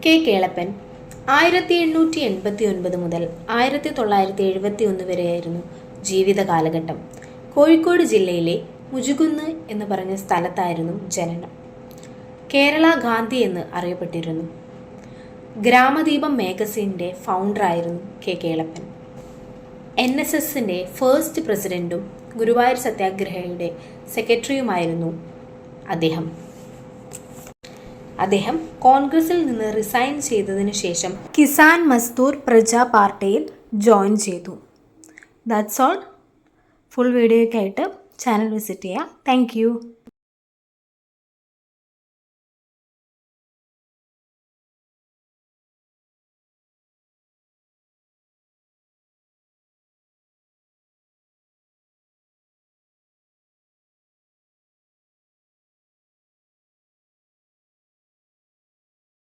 K Kelappan 1889 മുതൽ 1971 വരെയായിരുന്നു ജീവിത കാലഘട്ടം. കോഴിക്കോട് ജില്ലയിലെ മുജുകുന്ന് എന്ന് പറഞ്ഞ സ്ഥലത്തായിരുന്നു ജനനം. കേരള ഗാന്ധി എന്ന് അറിയപ്പെട്ടിരുന്നു. ഗ്രാമദീപം മാഗസിൻ്റെ ഫൗണ്ടറായിരുന്നു കെ കേളപ്പൻ. NSSൻ്റെ ഫസ്റ്റ് പ്രസിഡന്റും ഗുരുവായൂർ സത്യാഗ്രഹയുടെ സെക്രട്ടറിയുമായിരുന്നു അദ്ദേഹം കോൺഗ്രസിൽ നിന്ന് റിസൈൻ ചെയ്തതിനു ശേഷം കിസാൻ മസ്ദൂർ പ്രജാ പാർട്ടിയിൽ ജോയിൻ ചെയ്തു. That's all. ഫുൾ വീഡിയോയ്ക്കായിട്ട് ചാനൽ വിസിറ്റ് ചെയ്യുക. താങ്ക്